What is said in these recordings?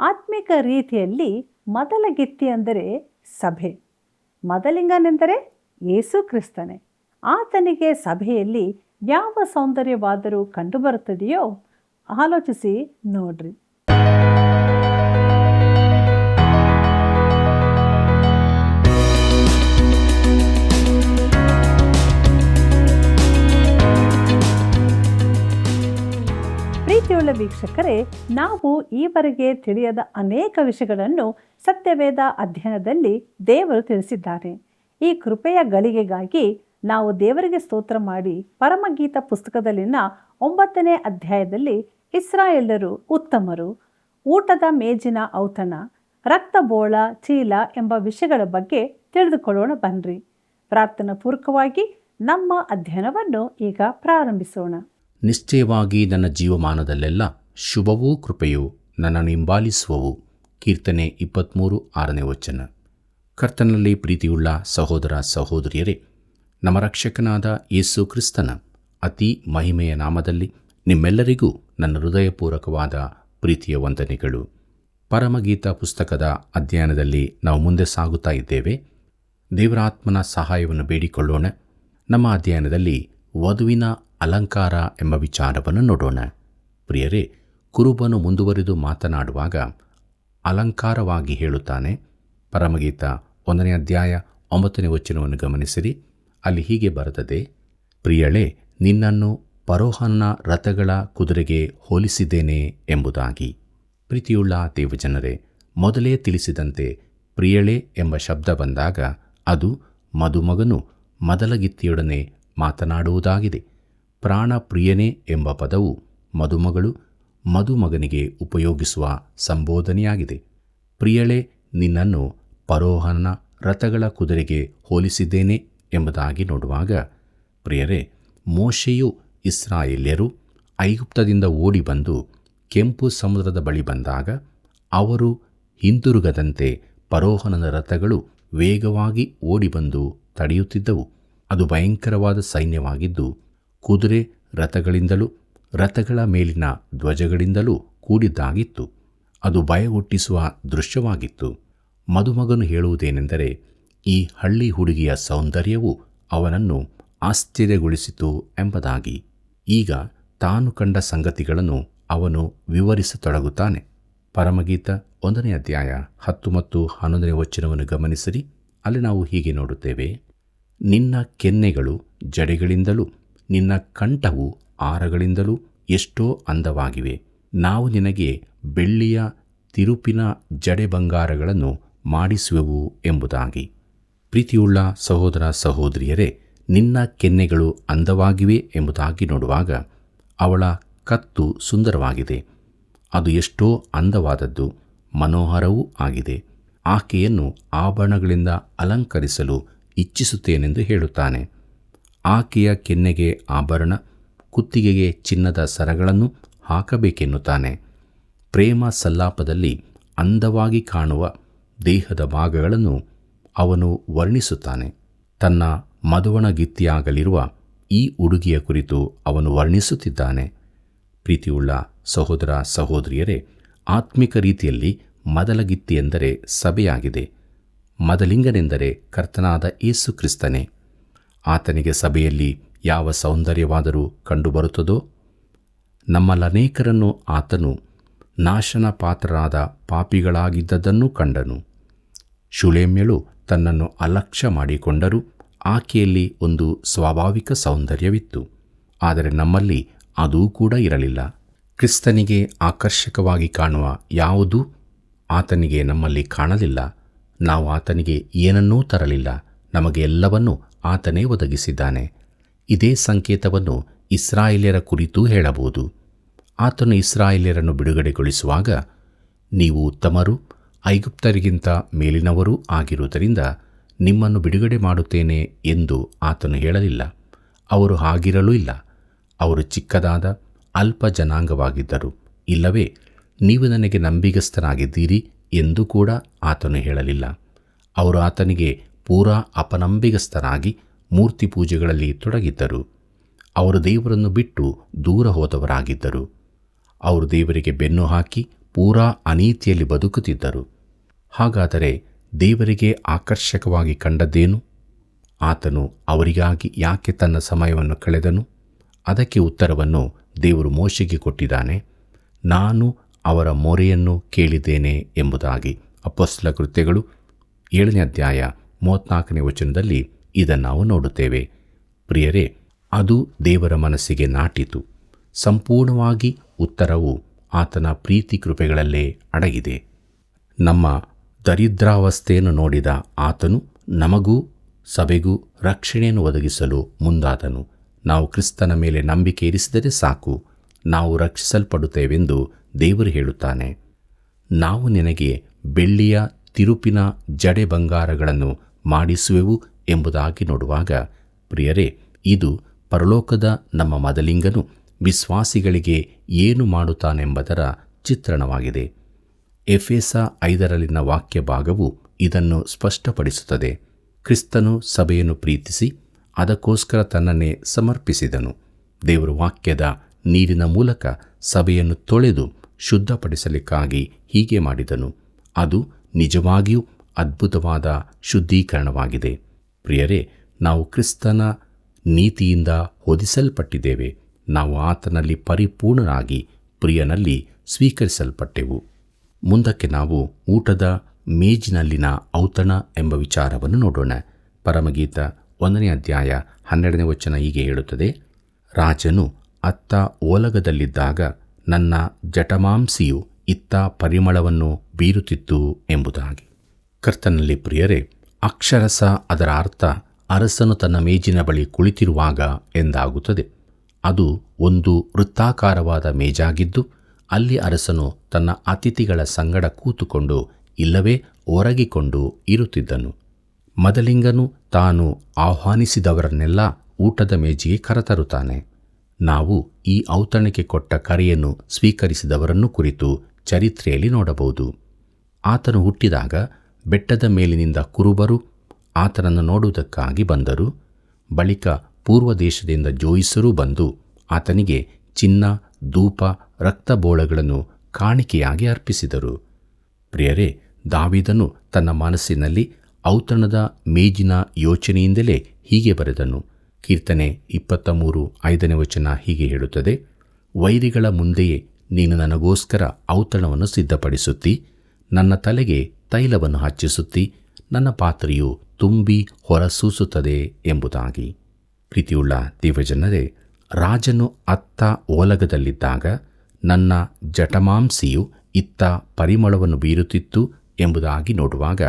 ಆತ್ಮಿಕ ರೀತಿಯಲ್ಲಿ ಮೊದಲ ಗಿತ್ತಿ ಅಂದರೆ ಸಭೆ, ಮೊದಲಿಂಗನೆಂದರೆ ಯೇಸು ಕ್ರಿಸ್ತನೇ. ಆತನಿಗೆ ಸಭೆಯಲ್ಲಿ ಯಾವ ಸೌಂದರ್ಯವಾದರೂ ಕಂಡುಬರುತ್ತದೆಯೋ? ಆಲೋಚಿಸಿ ನೋಡ್ರಿ. ಪ್ರೀತಿಯುಳ್ಳ ವೀಕ್ಷಕರೇ, ನಾವು ಈವರೆಗೆ ತಿಳಿಯದ ಅನೇಕ ವಿಷಯಗಳನ್ನು ಸತ್ಯವೇದ ಅಧ್ಯಯನದಲ್ಲಿ ದೇವರು ತಿಳಿಸಿದ್ದಾರೆ. ಈ ಕೃಪೆಯ ಗಳಿಗೆಗಾಗಿ ನಾವು ದೇವರಿಗೆ ಸ್ತೋತ್ರ ಮಾಡಿ ಪರಮಗೀತ ಪುಸ್ತಕದಲ್ಲಿನ 9ನೇ ಅಧ್ಯಾಯದಲ್ಲಿ ಇಸ್ರಾಯೇಲರು ಉತ್ತಮರು, ಊಟದ ಮೇಜಿನ ಔತಣ, ರಕ್ತಬೋಳ ಚೀಲ ಎಂಬ ವಿಷಯಗಳ ಬಗ್ಗೆ ತಿಳಿದುಕೊಳ್ಳೋಣ ಬನ್ರಿ. ಪ್ರಾರ್ಥನಾ ಪೂರ್ವಕವಾಗಿ ನಮ್ಮ ಅಧ್ಯಯನವನ್ನು ಈಗ ಪ್ರಾರಂಭಿಸೋಣ. ನಿಶ್ಚಯವಾಗಿ ನನ್ನ ಜೀವಮಾನದಲ್ಲೆಲ್ಲ ಶುಭವೂ ಕೃಪೆಯೂ ನನ್ನನ್ನು ಹಿಂಬಾಲಿಸುವವು. ಕೀರ್ತನೆ 23:6ನೇ ವಚನ. ಕರ್ತನಲ್ಲಿ ಪ್ರೀತಿಯುಳ್ಳ ಸಹೋದರ ಸಹೋದರಿಯರೇ, ನಮ್ಮ ರಕ್ಷಕನಾದ ಯೇಸು ಕ್ರಿಸ್ತನ ಅತಿ ಮಹಿಮೆಯ ನಾಮದಲ್ಲಿ ನಿಮ್ಮೆಲ್ಲರಿಗೂ ನನ್ನ ಹೃದಯಪೂರ್ವಕವಾದ ಪ್ರೀತಿಯ ವಂದನೆಗಳು. ಪರಮಗೀತ ಪುಸ್ತಕದ ಅಧ್ಯಯನದಲ್ಲಿ ನಾವು ಮುಂದೆ ಸಾಗುತ್ತಾ ಇದ್ದೇವೆ. ದೇವರಾತ್ಮನ ಸಹಾಯವನ್ನು ಬೇಡಿಕೊಳ್ಳೋಣ. ನಮ್ಮ ಅಧ್ಯಯನದಲ್ಲಿ ವಧುವಿನ ಅಲಂಕಾರ ಎಂಬ ವಿಚಾರವನ್ನು ನೋಡೋಣ. ಪ್ರಿಯರೇ, ಕುರುಬನು ಮುಂದುವರಿದು ಮಾತನಾಡುವಾಗ ಅಲಂಕಾರವಾಗಿ ಹೇಳುತ್ತಾನೆ. ಪರಮಗೀತ 1ನೇ ಅಧ್ಯಾಯ 9ನೇ ವಚನವನ್ನು ಗಮನಿಸಿರಿ. ಅಲ್ಲಿ ಹೀಗೆ ಬರೆದದೆ, ಪ್ರಿಯಳೇ, ನಿನ್ನನ್ನು ಫರೋಹನ ರಥಗಳ ಕುದುರೆಗೆ ಹೋಲಿಸಿದ್ದೇನೆ ಎಂಬುದಾಗಿ. ಪ್ರೀತಿಯುಳ್ಳ ದೇವಜನರೇ, ಮೊದಲೇ ತಿಳಿಸಿದಂತೆ ಪ್ರಿಯಳೇ ಎಂಬ ಶಬ್ದ ಬಂದಾಗ ಅದು ಮದುಮಗನು ಮೊದಲಗಿತ್ತಿಯೊಡನೆ ಮಾತನಾಡುವುದಾಗಿದೆ. ಪ್ರಾಣ ಪ್ರಿಯನೇ ಎಂಬ ಪದವು ಮದುಮಗಳು ಮದುಮಗನಿಗೆ ಉಪಯೋಗಿಸುವ ಸಂಬೋಧನೆಯಾಗಿದೆ. ಪ್ರಿಯಳೇ, ನಿನ್ನನ್ನು ಫರೋಹನ ರಥಗಳ ಕುದುರೆಗೆ ಹೋಲಿಸಿದ್ದೇನೆ ಎಂಬುದಾಗಿ ನೋಡುವಾಗ, ಪ್ರಿಯರೇ, ಮೋಶೆಯು ಇಸ್ರಾಯೇಲ್ಯರು ಐಗುಪ್ತದಿಂದ ಓಡಿ ಬಂದು ಕೆಂಪು ಸಮುದ್ರದ ಬಳಿ ಬಂದಾಗ ಅವರು ಹಿಂತಿರುಗದಂತೆ ಫರೋಹನನ ರಥಗಳು ವೇಗವಾಗಿ ಓಡಿ ಬಂದು ತಡೆಯುತ್ತಿದ್ದವು. ಅದು ಭಯಂಕರವಾದ ಸೈನ್ಯವಾಗಿದ್ದು ಕುದುರೆ ರಥಗಳಿಂದಲೂ ರಥಗಳ ಮೇಲಿನ ಧ್ವಜಗಳಿಂದಲೂ ಕೂಡಿದ್ದಾಗಿತ್ತು. ಅದು ಭಯ ಹುಟ್ಟಿಸುವ ದೃಶ್ಯವಾಗಿತ್ತು. ಮದುಮಗನು ಹೇಳುವುದೇನೆಂದರೆ, ಈ ಹಳ್ಳಿ ಹುಡುಗಿಯ ಸೌಂದರ್ಯವು ಅವನನ್ನು ಆಶ್ಚರ್ಯಗೊಳಿಸಿತು ಎಂಬುದಾಗಿ. ಈಗ ತಾನು ಕಂಡ ಸಂಗತಿಗಳನ್ನು ಅವನು ವಿವರಿಸತೊಡಗುತ್ತಾನೆ. ಪರಮಗೀತ 1ನೇ ಅಧ್ಯಾಯ 10 ಮತ್ತು 11ನೇ ವಚನವನ್ನು ಗಮನಿಸಿರಿ. ಅಲ್ಲಿ ನಾವು ಹೀಗೆ ನೋಡುತ್ತೇವೆ, ನಿನ್ನ ಕೆನ್ನೆಗಳು ಜಡೆಗಳಿಂದಲೂ ನಿನ್ನ ಕಂಠವು ಆರಗಳಿಂದಲೂ ಎಷ್ಟೋ ಅಂದವಾಗಿವೆ. ನಾವು ನಿನಗೆ ಬೆಳ್ಳಿಯ ತಿರುಪಿನ ಜಡೆ ಬಂಗಾರಗಳನ್ನು ಮಾಡಿಸುವೆವು ಎಂಬುದಾಗಿ. ಪ್ರೀತಿಯುಳ್ಳ ಸಹೋದರ ಸಹೋದರಿಯರೇ, ನಿನ್ನ ಕೆನ್ನೆಗಳು ಅಂದವಾಗಿವೆ ಎಂಬುದಾಗಿ ನೋಡುವಾಗ ಅವಳ ಕತ್ತು ಸುಂದರವಾಗಿದೆ. ಅದು ಎಷ್ಟೋ ಅಂದವಾದದ್ದು, ಮನೋಹರವೂ ಆಗಿದೆ. ಆಕೆಯನ್ನು ಆಭರಣಗಳಿಂದ ಅಲಂಕರಿಸಲು ಇಚ್ಛಿಸುತ್ತೇನೆಂದು ಹೇಳುತ್ತಾನೆ. ಆಕೆಯ ಕೆನ್ನೆಗೆ ಆಭರಣ, ಕುತ್ತಿಗೆಗೆ ಚಿನ್ನದ ಸರಗಳನ್ನು ಹಾಕಬೇಕೆನ್ನುತ್ತಾನೆ. ಪ್ರೇಮ ಸಲ್ಲಾಪದಲ್ಲಿ ಅಂದವಾಗಿ ಕಾಣುವ ದೇಹದ ಭಾಗಗಳನ್ನು ಅವನು ವರ್ಣಿಸುತ್ತಾನೆ. ತನ್ನ ಮದುವಣಗಿತ್ತಿಯಾಗಲಿರುವ ಈ ಹುಡುಗಿಯ ಕುರಿತು ಅವನು ವರ್ಣಿಸುತ್ತಿದ್ದಾನೆ. ಪ್ರೀತಿಯುಳ್ಳ ಸಹೋದರ ಸಹೋದರಿಯರೇ, ಆತ್ಮಿಕ ರೀತಿಯಲ್ಲಿ ಮೊದಲಗಿತ್ತಿ ಎಂದರೆ ಸಭೆಯಾಗಿದೆ. ಮೊದಲಿಂಗನೆಂದರೆ ಕರ್ತನಾದ ಯೇಸು ಕ್ರಿಸ್ತನೇ. ಆತನಿಗೆ ಸಭೆಯಲ್ಲಿ ಯಾವ ಸೌಂದರ್ಯವಾದರೂ ಕಂಡುಬರುತ್ತದೋ? ನಮ್ಮಲ್ಲನೇಕರನ್ನು ಆತನು ನಾಶನ ಪಾತ್ರರಾದ ಪಾಪಿಗಳಾಗಿದ್ದದನ್ನು ಕಂಡನು. ಶುಲೇಮ್ಯಳು ತನ್ನನ್ನು ಅಲಕ್ಷ್ಯ ಮಾಡಿಕೊಂಡರೂ ಆಕೆಯಲ್ಲಿ ಒಂದು ಸ್ವಾಭಾವಿಕ ಸೌಂದರ್ಯವಿತ್ತು. ಆದರೆ ನಮ್ಮಲ್ಲಿ ಅದೂ ಕೂಡ ಇರಲಿಲ್ಲ. ಕ್ರಿಸ್ತನಿಗೆ ಆಕರ್ಷಕವಾಗಿ ಕಾಣುವ ಯಾವುದೂ ಆತನಿಗೆ ನಮ್ಮಲ್ಲಿ ಕಾಣಲಿಲ್ಲ. ನಾವು ಆತನಿಗೆ ಏನನ್ನೂ ತರಲಿಲ್ಲ. ನಮಗೆ ಎಲ್ಲವನ್ನೂ ಆತನೇ ಒದಗಿಸಿದ್ದಾನೆ. ಇದೇ ಸಂಕೇತವನ್ನು ಇಸ್ರಾಯೇಲ್ಯರ ಕುರಿತೂ ಹೇಳಬಹುದು. ಆತನು ಇಸ್ರಾಯೇಲ್ಯರನ್ನು ಬಿಡುಗಡೆಗೊಳಿಸುವಾಗ, ನೀವು ಉತ್ತಮರು, ಐಗುಪ್ತರಿಗಿಂತ ಮೇಲಿನವರೂ ಆಗಿರುವುದರಿಂದ ನಿಮ್ಮನ್ನು ಬಿಡುಗಡೆ ಮಾಡುತ್ತೇನೆ ಎಂದು ಆತನು ಹೇಳಲಿಲ್ಲ. ಅವರು ಹಾಗಿರಲೂ ಇಲ್ಲ. ಅವರು ಚಿಕ್ಕದಾದ ಅಲ್ಪ ಜನಾಂಗವಾಗಿದ್ದರು. ಇಲ್ಲವೇ ನೀವು ನನಗೆ ನಂಬಿಗಸ್ತರಾಗಿದ್ದೀರಿ ಎಂದು ಕೂಡ ಆತನು ಹೇಳಲಿಲ್ಲ. ಅವರು ಆತನಿಗೆ ಪೂರಾ ಅಪನಂಬಿಗಸ್ತರಾಗಿ ಮೂರ್ತಿ ಪೂಜೆಗಳಲ್ಲಿ ತೊಡಗಿದ್ದರು. ಅವರು ದೇವರನ್ನು ಬಿಟ್ಟು ದೂರ ಹೋದವರಾಗಿದ್ದರು. ಅವರು ದೇವರಿಗೆ ಬೆನ್ನು ಹಾಕಿ ಪೂರಾ ಅನೀತಿಯಲ್ಲಿ ಬದುಕುತ್ತಿದ್ದರು. ಹಾಗಾದರೆ ದೇವರಿಗೆ ಆಕರ್ಷಕವಾಗಿ ಕಂಡದ್ದೇನು? ಆತನು ಅವರಿಗಾಗಿ ಯಾಕೆ ತನ್ನ ಸಮಯವನ್ನು ಕಳೆದನು? ಅದಕ್ಕೆ ಉತ್ತರವನ್ನು ದೇವರು ಮೋಶೆಗೆ ಕೊಟ್ಟಿದ್ದಾನೆ. ನಾನು ಅವರ ಮೊರೆಯನ್ನು ಕೇಳಿದ್ದೇನೆ ಎಂಬುದಾಗಿ. ಅಪೊಸ್ತಲ ಕೃತ್ಯಗಳು 7ನೇ ಅಧ್ಯಾಯ 34ನೇ ವಚನದಲ್ಲಿ ಇದನ್ನು ನಾವು ನೋಡುತ್ತೇವೆ. ಪ್ರಿಯರೇ, ಅದು ದೇವರ ಮನಸ್ಸಿಗೆ ನಾಟಿತು. ಸಂಪೂರ್ಣವಾಗಿ ಉತ್ತರವು ಆತನ ಪ್ರೀತಿ ಕೃಪೆಗಳಲ್ಲೇ ಅಡಗಿದೆ. ನಮ್ಮ ದರಿದ್ರಾವಸ್ಥೆಯನ್ನು ನೋಡಿದ ಆತನು ನಮಗೂ ಸಭೆಗೂ ರಕ್ಷಣೆಯನ್ನು ಒದಗಿಸಲು ಮುಂದಾದನು. ನಾವು ಕ್ರಿಸ್ತನ ಮೇಲೆ ನಂಬಿಕೆ ಇರಿಸಿದರೆ ಸಾಕು, ನಾವು ರಕ್ಷಿಸಲ್ಪಡುತ್ತೇವೆಂದು ದೇವರು ಹೇಳುತ್ತಾನೆ. ನಾವು ನಿನಗೆ ಬೆಳ್ಳಿಯ ತಿರುಪಿನ ಜಡೆ ಬಂಗಾರಗಳನ್ನು ಮಾಡಿಸುವೆವು ಎಂಬುದಾಗಿ ನೋಡುವಾಗ, ಪ್ರಿಯರೇ, ಇದು ಪರಲೋಕದ ನಮ್ಮ ಮದಲಿಂಗನು ವಿಶ್ವಾಸಿಗಳಿಗೆ ಏನು ಮಾಡುತ್ತಾನೆಂಬುದರ ಚಿತ್ರಣವಾಗಿದೆ. ಎಫೆಸ 5ರಲ್ಲಿನ ವಾಕ್ಯ ಭಾಗವು ಇದನ್ನು ಸ್ಪಷ್ಟಪಡಿಸುತ್ತದೆ. ಕ್ರಿಸ್ತನು ಸಭೆಯನ್ನು ಪ್ರೀತಿಸಿ ಅದಕ್ಕೋಸ್ಕರ ತನ್ನನ್ನೇ ಸಮರ್ಪಿಸಿದನು. ದೇವರ ವಾಕ್ಯದ ನೀರಿನ ಮೂಲಕ ಸಭೆಯನ್ನು ತೊಳೆದು ಶುದ್ಧಪಡಿಸಲಿಕ್ಕಾಗಿ ಹೀಗೆ ಮಾಡಿದನು. ಅದು ನಿಜವಾಗಿಯೂ ಅದ್ಭುತವಾದ ಶುದ್ಧೀಕರಣವಾಗಿದೆ. ಪ್ರಿಯರೇ, ನಾವು ಕ್ರಿಸ್ತನ ನೀತಿಯಿಂದ ಹೊದಿಸಲ್ಪಟ್ಟಿದ್ದೇವೆ. ನಾವು ಆತನಲ್ಲಿ ಪರಿಪೂರ್ಣರಾಗಿ ಪ್ರಿಯನಲ್ಲಿ ಸ್ವೀಕರಿಸಲ್ಪಟ್ಟೆವು. ಮುಂದಕ್ಕೆ ನಾವು ಊಟದ ಮೇಜಿನಲ್ಲಿನ ಔತಣ ಎಂಬ ವಿಚಾರವನ್ನು ನೋಡೋಣ. ಪರಮಗೀತ 1ನೇ ಅಧ್ಯಾಯ 12ನೇ ವಚನ ಹೀಗೆ ಹೇಳುತ್ತದೆ: ರಾಜನು ಅತ್ತ ಓಲಗದಲ್ಲಿದ್ದಾಗ ನನ್ನ ಜಟಮಾಂಸಿಯು ಇತ್ತ ಪರಿಮಳವನ್ನು ಬೀರುತ್ತಿತ್ತು ಎಂಬುದಾಗಿ. ಕರ್ತನಲ್ಲಿ ಪ್ರಿಯರೇ, ಅಕ್ಷರಸ ಅದರ ಅರ್ಥ ಅರಸನು ತನ್ನ ಮೇಜಿನ ಬಳಿ ಕುಳಿತಿರುವಾಗ ಎಂದಾಗುತ್ತದೆ. ಅದು ಒಂದು ವೃತ್ತಾಕಾರವಾದ ಮೇಜಾಗಿದ್ದು, ಅಲ್ಲಿ ಅರಸನು ತನ್ನ ಅತಿಥಿಗಳ ಸಂಗಡ ಕೂತುಕೊಂಡು ಇಲ್ಲವೇ ಒರಗಿಕೊಂಡು ಇರುತ್ತಿದ್ದನು. ಮದಲಿಂಗನು ತಾನು ಆಹ್ವಾನಿಸಿದವರನ್ನೆಲ್ಲ ಊಟದ ಮೇಜಿಗೆ ಕರೆತರುತ್ತಾನೆ. ನಾವು ಈ ಔತಣಕ್ಕೆ ಕೊಟ್ಟ ಕರೆಯನ್ನು ಸ್ವೀಕರಿಸಿದವರನ್ನು ಕುರಿತು ಚರಿತ್ರೆಯಲ್ಲಿ ನೋಡಬಹುದು. ಆತನು ಹುಟ್ಟಿದಾಗ ಬೆಟ್ಟದ ಮೇಲಿನಿಂದ ಕುರುಬರು ಆತನನ್ನು ನೋಡುವುದಕ್ಕಾಗಿ ಬಂದರು. ಬಳಿಕ ಪೂರ್ವ ದೇಶದಿಂದ ಜೋಯಿಸರೂ ಬಂದು ಆತನಿಗೆ ಚಿನ್ನ, ಧೂಪ, ರಕ್ತಬೋಳಗಳನ್ನು ಕಾಣಿಕೆಯಾಗಿ ಅರ್ಪಿಸಿದರು. ಪ್ರಿಯರೇ, ದಾವೀದನು ತನ್ನ ಮನಸ್ಸಿನಲ್ಲಿ ಔತಣದ ಮೇಜಿನ ಯೋಚನೆಯಿಂದಲೇ ಹೀಗೆ ಬರೆದನು. ಕೀರ್ತನೆ 23:5ನೇ ವಚನ ಹೀಗೆ ಹೇಳುತ್ತದೆ: ವೈರಿಗಳ ಮುಂದೆಯೇ ನೀನು ನನಗೋಸ್ಕರ ಔತಣವನ್ನು ಸಿದ್ಧಪಡಿಸುತ್ತಿ, ನನ್ನ ತಲೆಗೆ ತೈಲವನ್ನು ಹಚ್ಚಿಸುತ್ತಿ, ನನ್ನ ಪಾತ್ರೆಯು ತುಂಬಿ ಹೊರಸೂಸುತ್ತದೆ ಎಂಬುದಾಗಿ. ಪ್ರೀತಿಯುಳ್ಳ ದೇವಜನರೇ, ರಾಜನು ಅತ್ತ ಓಲಗದಲ್ಲಿದ್ದಾಗ ನನ್ನ ಜಟಮಾಂಸಿಯು ಇತ್ತ ಪರಿಮಳವನ್ನು ಬೀರುತ್ತಿತ್ತು ಎಂಬುದಾಗಿ ನೋಡುವಾಗ,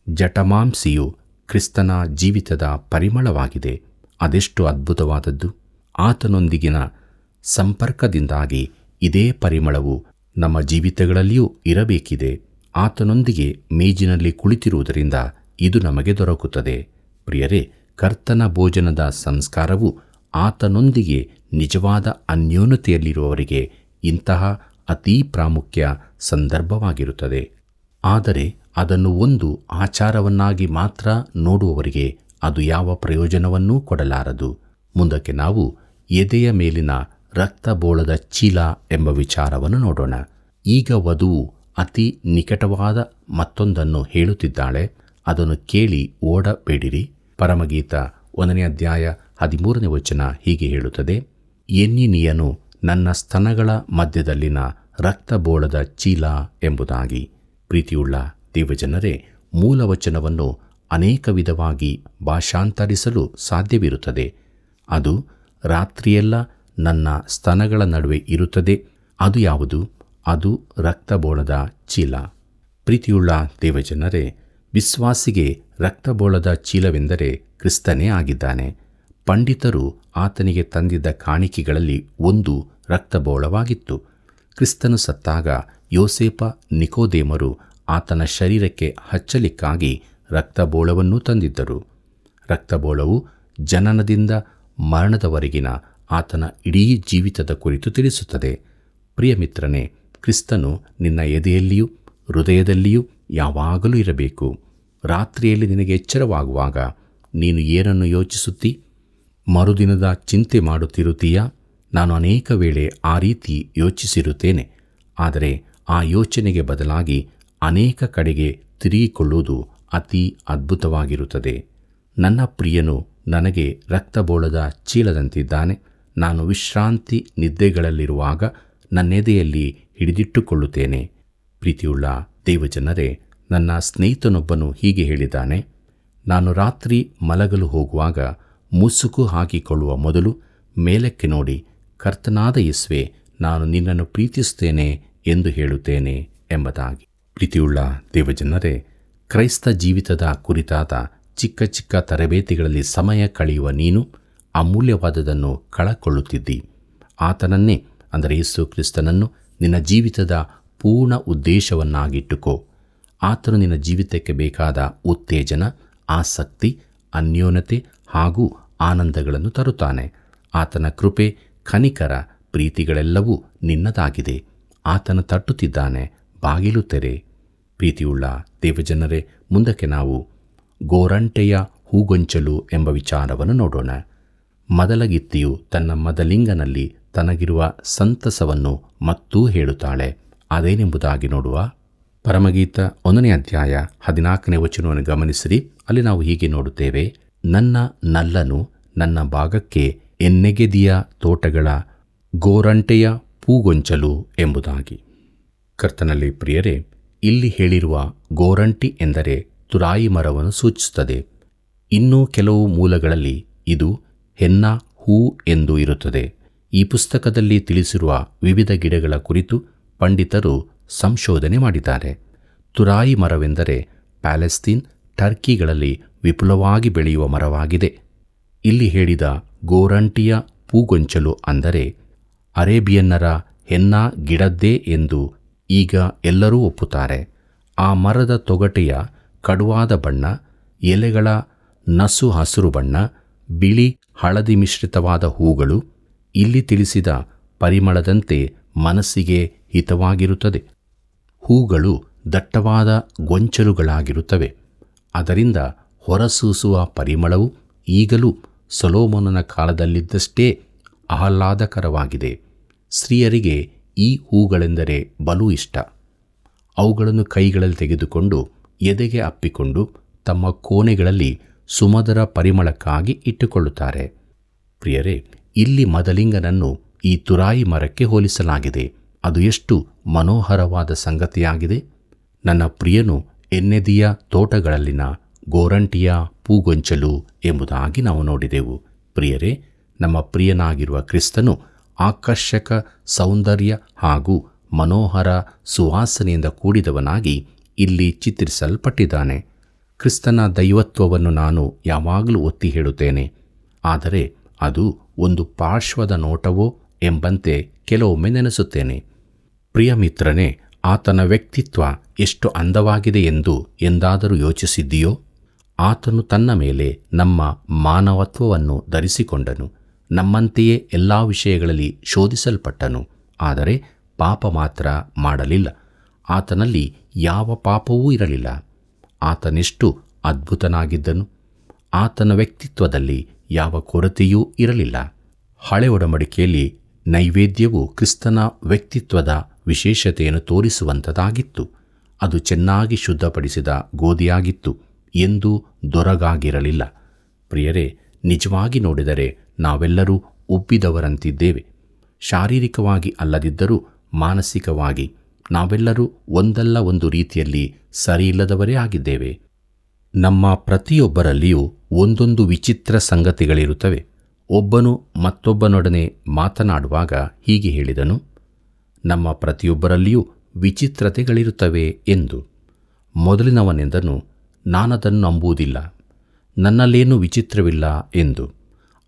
ಜಟಮಾಂಸಿಯು ಕ್ರಿಸ್ತನ ಜೀವಿತದ ಪರಿಮಳವಾಗಿದೆ. ಅದೆಷ್ಟು ಅದ್ಭುತವಾದದ್ದು! ಆತನೊಂದಿಗಿನ ಸಂಪರ್ಕದಿಂದಾಗಿ ಇದೇ ಪರಿಮಳವು ನಮ್ಮ ಜೀವಿತಗಳಲ್ಲಿಯೂ ಇರಬೇಕಿದೆ. ಆತನೊಂದಿಗೆ ಮೇಜಿನಲ್ಲಿ ಕುಳಿತಿರುವುದರಿಂದ ಇದು ನಮಗೆ ದೊರಕುತ್ತದೆ. ಪ್ರಿಯರೇ, ಕರ್ತನ ಭೋಜನದ ಸಂಸ್ಕಾರವು ಆತನೊಂದಿಗೆ ನಿಜವಾದ ಅನ್ಯೋನ್ಯತೆಯಲ್ಲಿರುವವರಿಗೆ ಇಂತಹ ಅತೀ ಪ್ರಾಮುಖ್ಯ ಸಂದರ್ಭವಾಗಿರುತ್ತದೆ. ಆದರೆ ಅದನ್ನು ಒಂದು ಆಚಾರವನ್ನಾಗಿ ಮಾತ್ರ ನೋಡುವವರಿಗೆ ಅದು ಯಾವ ಪ್ರಯೋಜನವನ್ನೂ ಕೊಡಲಾರದು. ಮುಂದಕ್ಕೆ ನಾವು ಎದೆಯ ಮೇಲಿನ ರಕ್ತಬೋಳದ ಚೀಲ ಎಂಬ ವಿಚಾರವನ್ನು ನೋಡೋಣ. ಈಗ ವಧುವು ಅತಿ ನಿಕಟವಾದ ಮತ್ತೊಂದನ್ನು ಹೇಳುತ್ತಿದ್ದಾಳೆ. ಅದನ್ನು ಕೇಳಿ ಓಡಬೇಡಿರಿ. ಪರಮಗೀತ 1ನೇ ಅಧ್ಯಾಯ 13ನೇ ವಚನ ಹೀಗೆ ಹೇಳುತ್ತದೆ: ಎನ್ನಿನಿಯನು ನನ್ನ ಸ್ತನಗಳ ಮಧ್ಯದಲ್ಲಿನ ರಕ್ತಬೋಳದ ಚೀಲ ಎಂಬುದಾಗಿ. ಪ್ರೀತಿಯುಳ್ಳ ದೇವಜನರೇ, ಮೂಲವಚನವನ್ನು ಅನೇಕ ವಿಧವಾಗಿ ಭಾಷಾಂತರಿಸಲು ಸಾಧ್ಯವಿರುತ್ತದೆ. ಅದು ರಾತ್ರಿಯೆಲ್ಲ ನನ್ನ ಸ್ತನಗಳ ನಡುವೆ ಇರುತ್ತದೆ. ಅದು ಯಾವುದು? ಅದು ರಕ್ತಬೋಳದ ಚೀಲ. ಪ್ರೀತಿಯುಳ್ಳ ದೇವಜನರೇ, ವಿಶ್ವಾಸಿಗೆ ರಕ್ತಬೋಳದ ಚೀಲವೆಂದರೆ ಕ್ರಿಸ್ತನೇ ಆಗಿದ್ದಾನೆ. ಪಂಡಿತರು ಆತನಿಗೆ ತಂದಿದ್ದ ಕಾಣಿಕೆಗಳಲ್ಲಿ ಒಂದು ರಕ್ತಬೋಳವಾಗಿತ್ತು. ಕ್ರಿಸ್ತನು ಸತ್ತಾಗ ಯೋಸೇಪ, ನಿಕೋದೇಮರು ಆತನ ಶರೀರಕ್ಕೆ ಹಚ್ಚಲಿಕ್ಕಾಗಿ ರಕ್ತಬೋಳವನ್ನೂ ತಂದಿದ್ದರು. ರಕ್ತಬೋಳವು ಜನನದಿಂದ ಮರಣದವರೆಗಿನ ಆತನ ಇಡೀ ಜೀವಿತದ ಕುರಿತು ತಿಳಿಸುತ್ತದೆ. ಪ್ರಿಯಮಿತ್ರನೇ, ಕ್ರಿಸ್ತನು ನಿನ್ನ ಎದೆಯಲ್ಲಿಯೂ ಹೃದಯದಲ್ಲಿಯೂ ಯಾವಾಗಲೂ ಇರಬೇಕು. ರಾತ್ರಿಯಲ್ಲಿ ನಿನಗೆ ಎಚ್ಚರವಾಗುವಾಗ ನೀನು ಏನನ್ನು ಯೋಚಿಸುತ್ತೀ? ಮರುದಿನದ ಚಿಂತೆ ಮಾಡುತ್ತಿರುತ್ತೀಯಾ? ನಾನು ಅನೇಕ ವೇಳೆ ಆ ರೀತಿ ಯೋಚಿಸಿರುತ್ತೇನೆ. ಆದರೆ ಆ ಯೋಚನೆಗೆ ಬದಲಾಗಿ ಅನೇಕ ಕಡೆಗೆ ತಿರುಗಿಕೊಳ್ಳುವುದು ಅತಿ ಅದ್ಭುತವಾಗಿರುತ್ತದೆ. ನನ್ನ ಪ್ರಿಯನು ನನಗೆ ರಕ್ತಬೋಳದ ಚೀಲದಂತಿದ್ದಾನೆ. ನಾನು ವಿಶ್ರಾಂತಿ ನಿದ್ದೆಗಳಲ್ಲಿರುವಾಗ ನನ್ನೆದೆಯಲ್ಲಿ ಹಿಡಿದಿಟ್ಟುಕೊಳ್ಳುತ್ತೇನೆ. ಪ್ರೀತಿಯುಳ್ಳ ದೇವಜನರೇ, ನನ್ನ ಸ್ನೇಹಿತನೊಬ್ಬನು ಹೀಗೆ ಹೇಳಿದ್ದಾನೆ, ನಾನು ರಾತ್ರಿ ಮಲಗಲು ಹೋಗುವಾಗ ಮುಸುಕು ಹಾಕಿಕೊಳ್ಳುವ ಮೊದಲು ಮೇಲಕ್ಕೆ ನೋಡಿ, ಕರ್ತನಾದ ಯೇಸುವೇ, ನಾನು ನಿನ್ನನ್ನು ಪ್ರೀತಿಸುತ್ತೇನೆ ಎಂದು ಹೇಳುತ್ತೇನೆ ಎಂಬುದಾಗಿ. ಪ್ರೀತಿಯುಳ್ಳ ದೇವಜನರೇ, ಕ್ರೈಸ್ತ ಜೀವಿತದ ಕುರಿತಾದ ಚಿಕ್ಕ ಚಿಕ್ಕ ತರಬೇತಿಗಳಲ್ಲಿ ಸಮಯ ಕಳೆಯುವ ನೀನು ಅಮೂಲ್ಯವಾದದನ್ನು ಕಳಕೊಳ್ಳುತ್ತಿದ್ದಿ. ಆತನನ್ನೇ, ಅಂದರೆ ಯೇಸು ಕ್ರಿಸ್ತನನ್ನು ನಿನ್ನ ಜೀವಿತದ ಪೂರ್ಣ ಉದ್ದೇಶವನ್ನಾಗಿಟ್ಟುಕೋ. ಆತನು ನಿನ್ನ ಜೀವಿತಕ್ಕೆ ಬೇಕಾದ ಉತ್ತೇಜನ, ಆಸಕ್ತಿ, ಅನ್ಯೋನ್ಯತೆ ಹಾಗೂ ಆನಂದಗಳನ್ನು ತರುತ್ತಾನೆ. ಆತನ ಕೃಪೆ, ಕನಿಕರ, ಪ್ರೀತಿಗಳೆಲ್ಲವೂ ನಿನ್ನದಾಗಿದೆ. ಆತನು ತಟ್ಟುತ್ತಿದ್ದಾನೆ, ಬಾಗಿಲು ತೆರೆ. ಪ್ರೀತಿಯುಳ್ಳ ದೇವಜನರೇ, ಮುಂದಕ್ಕೆ ನಾವು ಗೋರಂಟೆಯ ಹೂಗೊಂಚಲು ಎಂಬ ವಿಚಾರವನ್ನು ನೋಡೋಣ. ಮದಲಗಿತ್ತಿಯು ತನ್ನ ಮದಲಿಂಗನಲ್ಲಿ ತನಗಿರುವ ಸಂತಸವನ್ನು ಮತ್ತೂ ಹೇಳುತ್ತಾಳೆ. ಅದೇನೆಂಬುದಾಗಿ ನೋಡುವ. ಪರಮಗೀತ 1ನೇ ಅಧ್ಯಾಯ 14ನೇ ವಚನವನ್ನು ಗಮನಿಸಿರಿ. ಅಲ್ಲಿ ನಾವು ಹೀಗೆ ನೋಡುತ್ತೇವೆ, ನನ್ನ ನಲ್ಲನು ನನ್ನ ಭಾಗಕ್ಕೆ ಎನ್ನೆಗೆದಿಯ ತೋಟಗಳ ಗೋರಂಟೆಯ ಪೂಗೊಂಚಲು ಎಂಬುದಾಗಿ. ಕರ್ತನಲ್ಲಿ ಪ್ರಿಯರೇ, ಇಲ್ಲಿ ಹೇಳಿರುವ ಗೋರಂಟಿ ಎಂದರೆ ತುರಾಯಿ ಮರವನ್ನು ಸೂಚಿಸುತ್ತದೆ. ಇನ್ನೂ ಕೆಲವು ಮೂಲಗಳಲ್ಲಿ ಇದು ಹೆನ್ನ ಹೂ ಎಂದು ಇರುತ್ತದೆ. ಈ ಪುಸ್ತಕದಲ್ಲಿ ತಿಳಿಸಿರುವ ವಿವಿಧ ಗಿಡಗಳ ಕುರಿತು ಪಂಡಿತರು ಸಂಶೋಧನೆ ಮಾಡಿದ್ದಾರೆ. ತುರಾಯಿ ಮರವೆಂದರೆ ಪ್ಯಾಲೆಸ್ತೀನ್, ಟರ್ಕಿಗಳಲ್ಲಿ ವಿಪುಲವಾಗಿ ಬೆಳೆಯುವ ಮರವಾಗಿದೆ. ಇಲ್ಲಿ ಹೇಳಿದ ಗೋರಂಟಿಯ ಪೂಗೊಂಚಲು ಅಂದರೆ ಅರೇಬಿಯನ್ನರ ಹೆನ್ನಾ ಗಿಡದ್ದೇ ಎಂದು ಈಗ ಎಲ್ಲರೂ ಒಪ್ಪುತ್ತಾರೆ. ಆ ಮರದ ತೊಗಟೆಯ ಕಡುವಾದ ಬಣ್ಣ, ಎಲೆಗಳ ನಸು ಹಸಿರು ಬಣ್ಣ, ಬಿಳಿ ಹಳದಿ ಮಿಶ್ರಿತವಾದ ಹೂಗಳು ಇಲ್ಲಿ ತಿಳಿಸಿದ ಪರಿಮಳದಂತೆ ಮನಸ್ಸಿಗೆ ಹಿತವಾಗಿರುತ್ತದೆ. ಹೂಗಳು ದಟ್ಟವಾದ ಗೊಂಚಲುಗಳಾಗಿರುತ್ತವೆ. ಅದರಿಂದ ಹೊರಸೂಸುವ ಪರಿಮಳವು ಈಗಲೂ ಸೊಲೊಮೋನನ ಕಾಲದಲ್ಲಿದ್ದಷ್ಟೇ ಆಹ್ಲಾದಕರವಾಗಿದೆ. ಸ್ತ್ರೀಯರಿಗೆ ಈ ಹೂಗಳೆಂದರೆ ಬಲು ಇಷ್ಟ. ಅವುಗಳನ್ನು ಕೈಗಳಲ್ಲಿ ತೆಗೆದುಕೊಂಡು ಎದೆಗೆ ಅಪ್ಪಿಕೊಂಡು ತಮ್ಮ ಕೋಣೆಗಳಲ್ಲಿ ಸುಮಧುರ ಪರಿಮಳಕ್ಕಾಗಿ ಇಟ್ಟುಕೊಳ್ಳುತ್ತಾರೆ. ಪ್ರಿಯರೇ, ಇಲ್ಲಿ ಮದಲಿಂಗನನ್ನು ಈ ತುರಾಯಿ ಮರಕ್ಕೆ ಹೋಲಿಸಲಾಗಿದೆ. ಅದು ಎಷ್ಟು ಮನೋಹರವಾದ ಸಂಗತಿಯಾಗಿದೆ. ನನ್ನ ಪ್ರಿಯನು ಎನ್ನೆದಿಯ ತೋಟಗಳಲ್ಲಿನ ಗೋರಂಟಿಯ ಪೂಗೊಂಚಲು ಎಂಬುದಾಗಿ ನಾವು ನೋಡಿದೆವು. ಪ್ರಿಯರೇ, ನಮ್ಮ ಪ್ರಿಯನಾಗಿರುವ ಕ್ರಿಸ್ತನು ಆಕರ್ಷಕ ಸೌಂದರ್ಯ ಹಾಗೂ ಮನೋಹರ ಸುವಾಸನೆಯಿಂದ ಕೂಡಿದವನಾಗಿ ಇಲ್ಲಿ ಚಿತ್ರಿಸಲ್ಪಟ್ಟಿದ್ದಾನೆ. ಕ್ರಿಸ್ತನ ದೈವತ್ವವನ್ನು ನಾನು ಯಾವಾಗಲೂ ಒತ್ತಿ ಹೇಳುತ್ತೇನೆ. ಆದರೆ ಅದು ಒಂದು ಪಾರ್ಶ್ವದ ನೋಟವೋ ಎಂಬಂತೆ ಕೆಲವೊಮ್ಮೆ ನೆನೆಸುತ್ತೇನೆ. ಪ್ರಿಯ ಮಿತ್ರನೇ, ಆತನ ವ್ಯಕ್ತಿತ್ವ ಎಷ್ಟು ಅಂದವಾಗಿದೆ ಎಂದು ಎಂದಾದರೂ ಯೋಚಿಸಿದ್ದೀಯೋ? ಆತನು ತನ್ನ ಮೇಲೆ ನಮ್ಮ ಮಾನವತ್ವವನ್ನು ಧರಿಸಿಕೊಂಡನು. ನಮ್ಮಂತೆಯೇ ಎಲ್ಲ ವಿಷಯಗಳಲ್ಲಿ ಶೋಧಿಸಲ್ಪಟ್ಟನು, ಆದರೆ ಪಾಪ ಮಾತ್ರ ಮಾಡಲಿಲ್ಲ. ಆತನಲ್ಲಿ ಯಾವ ಪಾಪವೂ ಇರಲಿಲ್ಲ. ಆತನೆಷ್ಟು ಅದ್ಭುತನಾಗಿದ್ದನು. ಆತನ ವ್ಯಕ್ತಿತ್ವದಲ್ಲಿ ಯಾವ ಕೊರತೆಯೂ ಇರಲಿಲ್ಲ. ಹಳೆ ಒಡಂಬಡಿಕೆಯಲ್ಲಿ ನೈವೇದ್ಯವು ಕ್ರಿಸ್ತನ ವ್ಯಕ್ತಿತ್ವದ ವಿಶೇಷತೆಯನ್ನು ತೋರಿಸುವಂಥದ್ದಾಗಿತ್ತು. ಅದು ಚೆನ್ನಾಗಿ ಶುದ್ಧಪಡಿಸಿದ ಗೋಧಿಯಾಗಿತ್ತು, ಎಂದೂ ದೊರಗಾಗಿರಲಿಲ್ಲ. ಪ್ರಿಯರೇ, ನಿಜವಾಗಿ ನೋಡಿದರೆ ನಾವೆಲ್ಲರೂ ಉಬ್ಬಿದವರಂತಿದ್ದೇವೆ. ಶಾರೀರಿಕವಾಗಿ ಅಲ್ಲದಿದ್ದರೂ ಮಾನಸಿಕವಾಗಿ ನಾವೆಲ್ಲರೂ ಒಂದಲ್ಲ ಒಂದು ರೀತಿಯಲ್ಲಿ ಸರಿಯಿಲ್ಲದವರೇ ಆಗಿದ್ದೇವೆ. ನಮ್ಮ ಪ್ರತಿಯೊಬ್ಬರಲ್ಲಿಯೂ ಒಂದೊಂದು ವಿಚಿತ್ರ ಸಂಗತಿಗಳಿರುತ್ತವೆ. ಒಬ್ಬನು ಮತ್ತೊಬ್ಬನೊಡನೆ ಮಾತನಾಡುವಾಗ ಹೀಗೆ ಹೇಳಿದನು, ನಮ್ಮ ಪ್ರತಿಯೊಬ್ಬರಲ್ಲಿಯೂ ವಿಚಿತ್ರತೆಗಳಿರುತ್ತವೆ ಎಂದು. ಮೊದಲಿನವನೆಂದನು, ನಾನದನ್ನು ನಂಬುವುದಿಲ್ಲ, ನನ್ನಲ್ಲೇನೂ ವಿಚಿತ್ರವಿಲ್ಲ ಎಂದು.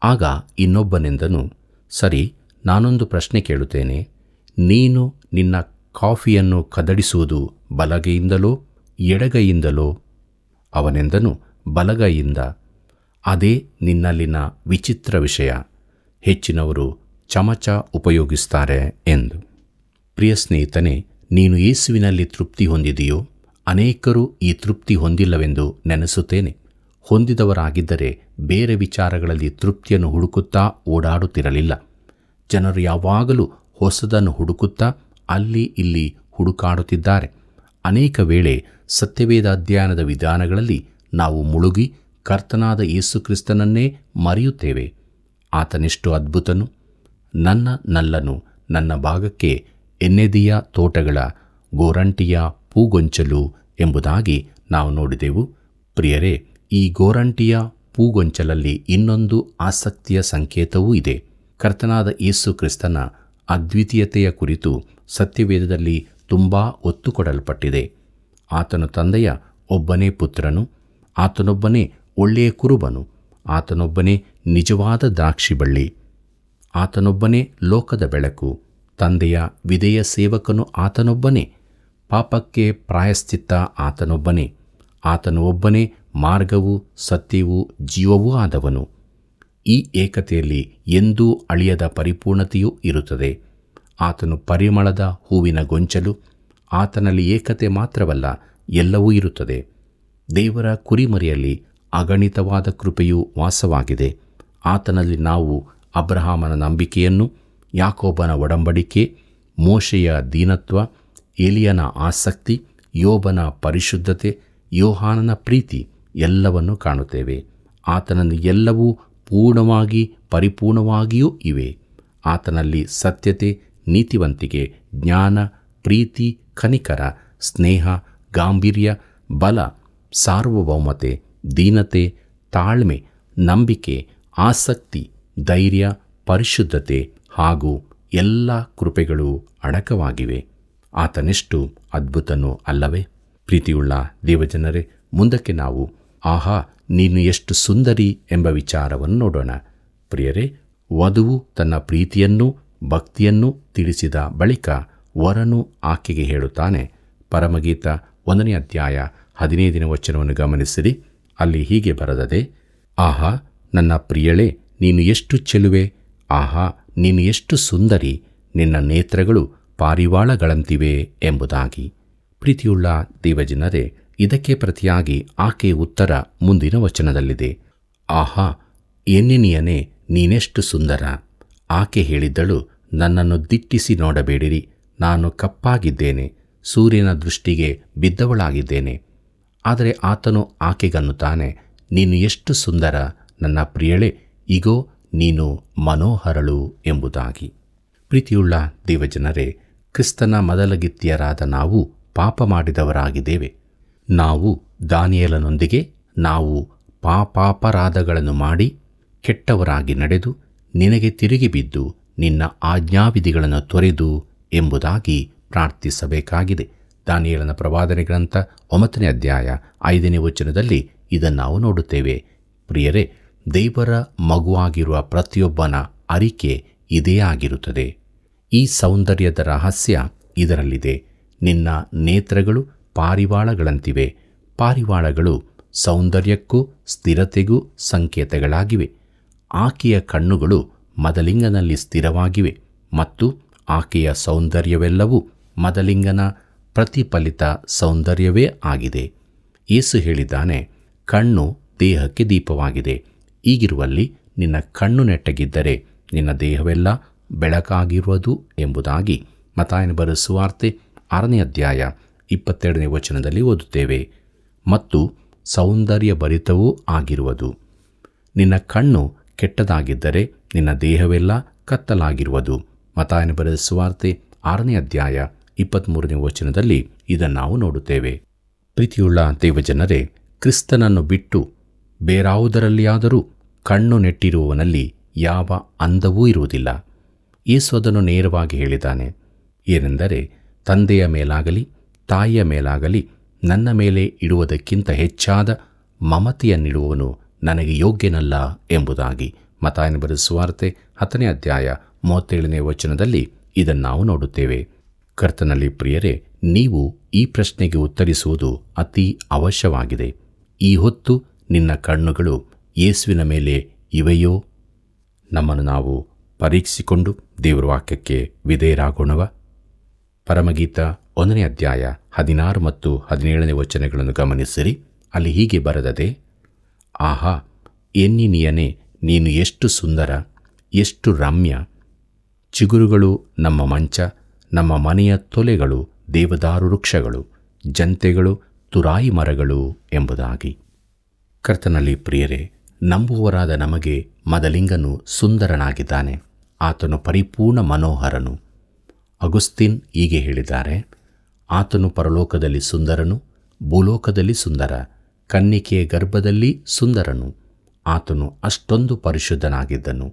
ಆಗ ಇನ್ನೊಬ್ಬನೆಂದನು, ಸರಿ, ನಾನೊಂದು ಪ್ರಶ್ನೆ ಕೇಳುತ್ತೇನೆ. ನೀನು ನಿನ್ನ ಕಾಫಿಯನ್ನು ಕದಡಿಸುವುದು ಬಲಗೈಯಿಂದಲೋ ಎಡಗೈಯಿಂದಲೋ? ಅವನೆಂದನು, ಬಲಗೈಯಿಂದ. ಅದೇ ನಿನ್ನಲ್ಲಿನ ವಿಚಿತ್ರ ವಿಷಯ. ಹೆಚ್ಚಿನವರು ಚಮಚ ಉಪಯೋಗಿಸ್ತಾರೆ ಎಂದು. ಪ್ರಿಯ ಸ್ನೇಹಿತನೇ, ನೀನು ಯೇಸುವಿನಲ್ಲಿ ತೃಪ್ತಿ ಹೊಂದಿದೆಯೋ? ಅನೇಕರು ಈ ತೃಪ್ತಿ ಹೊಂದಿಲ್ಲವೆಂದು ನೆನೆಸುತ್ತೇನೆ. ಹೊಂದಿದವರಾಗಿದ್ದರೆ ಬೇರೆ ವಿಚಾರಗಳಲ್ಲಿ ತೃಪ್ತಿಯನ್ನು ಹುಡುಕುತ್ತಾ ಓಡಾಡುತ್ತಿರಲಿಲ್ಲ. ಜನರು ಯಾವಾಗಲೂ ಹೊಸದನ್ನು ಹುಡುಕುತ್ತಾ ಅಲ್ಲಿ ಇಲ್ಲಿ ಹುಡುಕಾಡುತ್ತಿದ್ದಾರೆ. ಅನೇಕ ವೇಳೆ ಸತ್ಯವೇದ ಅಧ್ಯಯನದ ವಿಧಾನಗಳಲ್ಲಿ ನಾವು ಮುಳುಗಿ ಕರ್ತನಾದ ಯೇಸುಕ್ರಿಸ್ತನನ್ನೇ ಮರೆಯುತ್ತೇವೆ. ಆತನೆಷ್ಟು ಅದ್ಭುತನು! ನನ್ನ ನಲ್ಲನು ನನ್ನ ಭಾಗಕ್ಕೆ ಎನ್ನೆದಿಯ ತೋಟಗಳ ಗೋರಂಟಿಯ ಪೂಗೊಂಚಲು ಎಂಬುದಾಗಿ ನಾವು ನೋಡಿದೆವು. ಪ್ರಿಯರೇ, ಈ ಗೋರಂಟಿಯ ಪೂಗೊಂಚಲಲ್ಲಿ ಇನ್ನೊಂದು ಆಸಕ್ತಿಯ ಸಂಕೇತವೂ ಇದೆ. ಕರ್ತನಾದ ಯೇಸು ಕ್ರಿಸ್ತನ ಅದ್ವಿತೀಯತೆಯ ಕುರಿತು ಸತ್ಯವೇದದಲ್ಲಿ ತುಂಬ ಒತ್ತು ಕೊಡಲ್ಪಟ್ಟಿದೆ. ಆತನು ತಂದೆಯ ಒಬ್ಬನೇ ಪುತ್ರನು, ಆತನೊಬ್ಬನೇ ಒಳ್ಳೆಯ ಕುರುಬನು, ಆತನೊಬ್ಬನೇ ನಿಜವಾದ ದ್ರಾಕ್ಷಿ ಬಳ್ಳಿ, ಆತನೊಬ್ಬನೇ ಲೋಕದ ಬೆಳಕು, ತಂದೆಯ ವಿಧೇಯ ಸೇವಕನು ಆತನೊಬ್ಬನೇ, ಪಾಪಕ್ಕೆ ಪ್ರಾಯಶ್ಚಿತ್ತ ಆತನೊಬ್ಬನೇ, ಆತನು ಒಬ್ಬನೇ ಮಾರ್ಗವೂ ಸತ್ಯವೂ ಜೀವವೂ ಆದವನು. ಈ ಏಕತೆಯಲ್ಲಿ ಎಂದೂ ಅಳಿಯದ ಪರಿಪೂರ್ಣತೆಯೂ ಇರುತ್ತದೆ. ಆತನು ಪರಿಮಳದ ಹೂವಿನ ಗೊಂಚಲು. ಆತನಲ್ಲಿ ಏಕತೆ ಮಾತ್ರವಲ್ಲ, ಎಲ್ಲವೂ ಇರುತ್ತದೆ. ದೇವರ ಕುರಿಮರಿಯಲ್ಲಿ ಅಗಣಿತವಾದ ಕೃಪೆಯೂ ವಾಸವಾಗಿದೆ. ಆತನಲ್ಲಿ ನಾವು ಅಬ್ರಹಾಮನ ನಂಬಿಕೆಯನ್ನು, ಯಾಕೋಬನ ಒಡಂಬಡಿಕೆ, ಮೋಶೆಯ ದೀನತ್ವ, ಎಲಿಯನ ಆಸಕ್ತಿ, ಯೋಬನ ಪರಿಶುದ್ಧತೆ, ಯೋಹಾನನ ಪ್ರೀತಿ ಎಲ್ಲವನ್ನೂ ಕಾಣುತ್ತೇವೆ. ಆತನಲ್ಲಿ ಎಲ್ಲವೂ ಪೂರ್ಣವಾಗಿ ಪರಿಪೂರ್ಣವಾಗಿಯೂ ಇವೆ. ಆತನಲ್ಲಿ ಸತ್ಯತೆ, ನೀತಿವಂತಿಕೆ, ಜ್ಞಾನ, ಪ್ರೀತಿ, ಕನಿಕರ, ಸ್ನೇಹ, ಗಾಂಭೀರ್ಯ, ಬಲ, ಸಾರ್ವಭೌಮತೆ, ದೀನತೆ, ತಾಳ್ಮೆ, ನಂಬಿಕೆ, ಆಸಕ್ತಿ, ಧೈರ್ಯ, ಪರಿಶುದ್ಧತೆ ಹಾಗೂ ಎಲ್ಲ ಕೃಪೆಗಳು ಅಡಕವಾಗಿವೆ. ಆತನೆಷ್ಟು ಅದ್ಭುತನೂ ಅಲ್ಲವೇ? ಪ್ರೀತಿಯುಳ್ಳ ದೇವಜನರೇ, ಮುಂದಕ್ಕೆ ನಾವು ಆಹಾ ನೀನು ಎಷ್ಟು ಸುಂದರಿ ಎಂಬ ವಿಚಾರವನ್ನು ನೋಡೋಣ. ಪ್ರಿಯರೇ, ವಧುವು ತನ್ನ ಪ್ರೀತಿಯನ್ನೂ ಭಕ್ತಿಯನ್ನೂ ತಿಳಿಸಿದ ಬಳಿಕ ವರನು ಆಕೆಗೆ ಹೇಳುತ್ತಾನೆ. ಪರಮಗೀತ 1ನೇ ಅಧ್ಯಾಯ 15ನೇ ವಚನವನ್ನು ಗಮನಿಸಿರಿ. ಅಲ್ಲಿ ಹೀಗೆ ಬರೆದದೆ, ಆಹಾ ನನ್ನ ಪ್ರಿಯಳೇ, ನೀನು ಎಷ್ಟು ಚೆಲುವೆ! ಆಹಾ ನೀನು ಎಷ್ಟು ಸುಂದರಿ! ನಿನ್ನ ನೇತ್ರಗಳು ಪಾರಿವಾಳಗಳಂತಿವೆ ಎಂಬುದಾಗಿ. ಪ್ರೀತಿಯುಳ್ಳ ದೇವಜನರೇ, ಇದಕ್ಕೆ ಪ್ರತಿಯಾಗಿ ಆಕೆಯ ಉತ್ತರ ಮುಂದಿನ ವಚನದಲ್ಲಿದೆ. ಆಹಾ ಎನ್ನೆನಿಯನೇ, ನೀನೆಷ್ಟು ಸುಂದರ! ಆಕೆ ಹೇಳಿದ್ದಳು, ನನ್ನನ್ನು ದಿಟ್ಟಿಸಿ ನೋಡಬೇಡಿರಿ, ನಾನು ಕಪ್ಪಾಗಿದ್ದೇನೆ, ಸೂರ್ಯನ ದೃಷ್ಟಿಗೆ ಬಿದ್ದವಳಾಗಿದ್ದೇನೆ. ಆದರೆ ಆತನು ಆಕೆಗನ್ನುತ್ತಾನೆ, ನೀನು ಎಷ್ಟು ಸುಂದರ ನನ್ನ ಪ್ರಿಯಳೇ, ಇಗೋ ನೀನು ಮನೋಹರಳು ಎಂಬುದಾಗಿ. ಪ್ರೀತಿಯುಳ್ಳ ದೇವಜನರೇ, ಕ್ರಿಸ್ತನ ಮೊದಲಗಿತ್ತಿಯರಾದ ನಾವು ಪಾಪ ಮಾಡಿದವರಾಗಿದ್ದೇವೆ. ನಾವು ದಾನಿಯೇಲನೊಂದಿಗೆ ನಾವು ಪಾಪಾಪರಾಧಗಳನ್ನು ಮಾಡಿ ಕೆಟ್ಟವರಾಗಿ ನಡೆದು ನಿನಗೆ ತಿರುಗಿ ಬಿದ್ದು ನಿನ್ನ ಆಜ್ಞಾವಿಧಿಗಳನ್ನು ತೊರೆದು ಎಂಬುದಾಗಿ ಪ್ರಾರ್ಥಿಸಬೇಕಾಗಿದೆ. ದಾನಿಯೇಲನ ಪ್ರವಾದನೆ ಗ್ರಂಥ 9ನೇ ಅಧ್ಯಾಯ 5ನೇ ವಚನದಲ್ಲಿ ಇದನ್ನು ನಾವು ನೋಡುತ್ತೇವೆ. ಪ್ರಿಯರೇ, ದೇವರ ಮಗುವಾಗಿರುವ ಪ್ರತಿಯೊಬ್ಬನ ಅರಿಕೆ ಇದೇ ಆಗಿರುತ್ತದೆ. ಈ ಸೌಂದರ್ಯದ ರಹಸ್ಯ ಇದರಲ್ಲಿದೆ. ನಿನ್ನ ನೇತ್ರಗಳು ಪಾರಿವಾಳಗಳಂತಿವೆ. ಪಾರಿವಾಳಗಳು ಸೌಂದರ್ಯಕ್ಕೂ ಸ್ಥಿರತೆಗೂ ಸಂಕೇತಗಳಾಗಿವೆ. ಆಕೆಯ ಕಣ್ಣುಗಳು ಮದಲಿಂಗನಲ್ಲಿ ಸ್ಥಿರವಾಗಿವೆ ಮತ್ತು ಆಕೆಯ ಸೌಂದರ್ಯವೆಲ್ಲವೂ ಮದಲಿಂಗನ ಪ್ರತಿಫಲಿತ ಸೌಂದರ್ಯವೇ ಆಗಿದೆ. ಯೇಸು ಹೇಳಿದ್ದಾನೆ, ಕಣ್ಣು ದೇಹಕ್ಕೆ ದೀಪವಾಗಿದೆ. ಈಗಿರುವಲ್ಲಿ ನಿನ್ನ ಕಣ್ಣು ನೆಟ್ಟಗಿದ್ದರೆ ನಿನ್ನ ದೇಹವೆಲ್ಲ ಬೆಳಕಾಗಿರುವುದು ಎಂಬುದಾಗಿ ಮತ್ತಾಯನ ಬರೆದ ಸುವಾರ್ತೆ 6ನೇ ಅಧ್ಯಾಯ 22ನೇ ವಚನದಲ್ಲಿ ಓದುತ್ತೇವೆ. ಮತ್ತು ಸೌಂದರ್ಯ ಭರಿತವೂ ಆಗಿರುವುದು. ನಿನ್ನ ಕಣ್ಣು ಕೆಟ್ಟದಾಗಿದ್ದರೆ ನಿನ್ನ ದೇಹವೆಲ್ಲ ಕತ್ತಲಾಗಿರುವುದು. ಮತ್ತಾಯನ ಬರೆದ ಸುವಾರ್ತೆ 6ನೇ ಅಧ್ಯಾಯ 23ನೇ ವಚನದಲ್ಲಿ ಇದನ್ನು ನಾವು ನೋಡುತ್ತೇವೆ. ಪ್ರೀತಿಯುಳ್ಳ ದೇವಜನರೇ, ಕ್ರಿಸ್ತನನ್ನು ಬಿಟ್ಟು ಬೇರಾವುದರಲ್ಲಿಯಾದರೂ ಕಣ್ಣು ನೆಟ್ಟಿರುವವನಲ್ಲಿ ಯಾವ ಅಂದವೂ ಇರುವುದಿಲ್ಲ. ಯೇಸು ಅದನ್ನು ನೇರವಾಗಿ ಹೇಳಿದ್ದಾನೆ. ಏನೆಂದರೆ, ತಂದೆಯ ಮೇಲಾಗಲಿ ತಾಯಿಯ ಮೇಲಾಗಲಿ ನನ್ನ ಮೇಲೆ ಇಡುವುದಕ್ಕಿಂತ ಹೆಚ್ಚಾದ ಮಮತೆಯನ್ನಿಡುವವನು ನನಗೆ ಯೋಗ್ಯನಲ್ಲ ಎಂಬುದಾಗಿ. ಮತ್ತಾಯನ ಬರೆದ ಸುವಾರ್ತೆ 10ನೇ ಅಧ್ಯಾಯ 37ನೇ ವಚನದಲ್ಲಿ ಇದನ್ನು ನಾವು ನೋಡುತ್ತೇವೆ. ಕರ್ತನಲ್ಲಿ ಪ್ರಿಯರೇ, ನೀವು ಈ ಪ್ರಶ್ನೆಗೆ ಉತ್ತರಿಸುವುದು ಅತಿ ಅವಶ್ಯವಾಗಿದೆ. ಈ ಹೊತ್ತು ನಿನ್ನ ಕಣ್ಣುಗಳು ಯೇಸುವಿನ ಮೇಲೆ ಇವೆಯೋ? ನಮ್ಮನ್ನು ನಾವು ಪರೀಕ್ಷಿಸಿಕೊಂಡು ದೇವರ ವಾಕ್ಯಕ್ಕೆ ವಿಧೇಯರಾಗೋಣವ. ಪರಮಗೀತ 1ನೇ ಅಧ್ಯಾಯ 16 ಮತ್ತು 17ನೇ ವಚನಗಳನ್ನು ಗಮನಿಸಿರಿ. ಅಲ್ಲಿ ಹೀಗೆ ಬರೆದದೆ, ಆಹಾ ಎನ್ನಿನಿಯನೇ, ನೀನು ಎಷ್ಟು ಸುಂದರ, ಎಷ್ಟು ರಮ್ಯ! ಚಿಗುರುಗಳು ನಮ್ಮ ಮಂಚ, ನಮ್ಮ ಮನೆಯ ತೊಲೆಗಳು ದೇವದಾರು ವೃಕ್ಷಗಳು, ಜಂತೆಗಳು, ತುರಾಯಿ ಮರಗಳು ಎಂಬುದಾಗಿ. ಕರ್ತನಲ್ಲಿ ಪ್ರಿಯರೇ, ನಂಬುವವರಾದ ನಮಗೆ ಮದಲಿಂಗನು ಸುಂದರನಾಗಿದ್ದಾನೆ. ಆತನು ಪರಿಪೂರ್ಣ ಮನೋಹರನು. ಅಗುಸ್ತಿನ್ ಹೀಗೆ ಹೇಳಿದ್ದಾರೆ: ಆತನು ಪರಲೋಕದಲ್ಲಿ ಸುಂದರನು, ಭೂಲೋಕದಲ್ಲಿ ಸುಂದರ, ಕನ್ನಿಕೆಯ ಗರ್ಭದಲ್ಲಿ ಸುಂದರನು. ಆತನು ಅಷ್ಟೊಂದು ಪರಿಶುದ್ಧನಾಗಿದ್ದನು.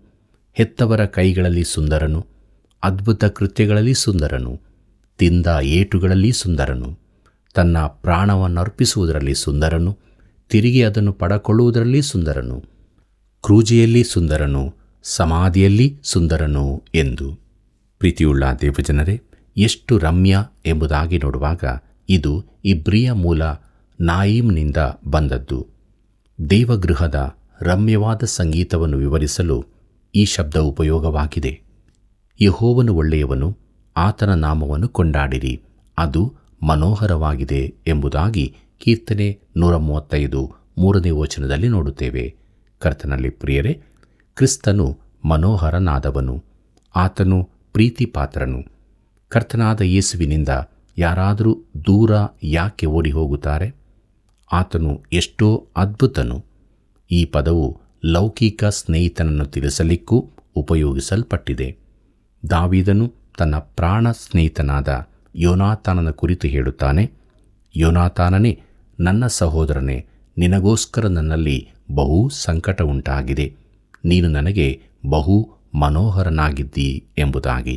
ಹೆತ್ತವರ ಕೈಗಳಲ್ಲಿ ಸುಂದರನು, ಅದ್ಭುತ ಕೃತ್ಯಗಳಲ್ಲಿ ಸುಂದರನು, ತಿಂದ ಏಟುಗಳಲ್ಲಿ ಸುಂದರನು, ತನ್ನ ಪ್ರಾಣವನ್ನರ್ಪಿಸುವುದರಲ್ಲಿ ಸುಂದರನು, ತಿರುಗಿ ಅದನ್ನು ಪಡಕೊಳ್ಳುವುದರಲ್ಲಿ ಸುಂದರನು, ಕ್ರೂಜೆಯಲ್ಲಿ ಸುಂದರನು, ಸಮಾಧಿಯಲ್ಲಿ ಸುಂದರನು ಎಂದು. ಪ್ರೀತಿಯುಳ್ಳ ದೇವಜನರೇ, ಎಷ್ಟು ರಮ್ಯ ಎಂಬುದಾಗಿ ನೋಡುವಾಗ ಇದು ಇಬ್ರಿಯ ಮೂಲ ನಾಯಿಮ್ನಿಂದ ಬಂದದ್ದು. ದೇವಗೃಹದ ರಮ್ಯವಾದ ಸಂಗೀತವನ್ನು ವಿವರಿಸಲು ಈ ಶಬ್ದ ಉಪಯೋಗವಾಗಿದೆ. ಯೆಹೋವನು ಒಳ್ಳೆಯವನು, ಆತನ ನಾಮವನ್ನು ಕೊಂಡಾಡಿರಿ, ಅದು ಮನೋಹರವಾಗಿದೆ ಎಂಬುದಾಗಿ ಕೀರ್ತನೆ 135 3ನೇ ವಚನದಲ್ಲಿ ನೋಡುತ್ತೇವೆ. ಕರ್ತನಲ್ಲಿ ಪ್ರಿಯರೇ, ಕ್ರಿಸ್ತನು ಮನೋಹರನಾದವನು, ಆತನು ಪ್ರೀತಿಪಾತ್ರನು. ಕರ್ತನಾದ ಯೇಸುವಿನಿಂದ ಯಾರಾದರೂ ದೂರ ಯಾಕೆ ಓಡಿ ಹೋಗುತ್ತಾರೆ? ಆತನು ಎಷ್ಟೋ ಅದ್ಭುತನು. ಈ ಪದವು ಲೌಕಿಕ ಸ್ನೇಹಿತನನ್ನು ತಿಳಿಸಲಿಕ್ಕೂ ಉಪಯೋಗಿಸಲ್ಪಟ್ಟಿದೆ. ದಾವೀದನು ತನ್ನ ಪ್ರಾಣ ಸ್ನೇಹಿತನಾದ ಯೋನಾತಾನನ ಕುರಿತು ಹೇಳುತ್ತಾನೆ: ಯೋನಾತಾನನೇ, ನನ್ನ ಸಹೋದರನೇ, ನಿನಗೋಸ್ಕರ ನನ್ನಲ್ಲಿ ಬಹು ಸಂಕಟ ಉಂಟಾಗಿದೆ, ನೀನು ನನಗೆ ಬಹು ಮನೋಹರನಾಗಿದ್ದೀ ಎಂಬುದಾಗಿ.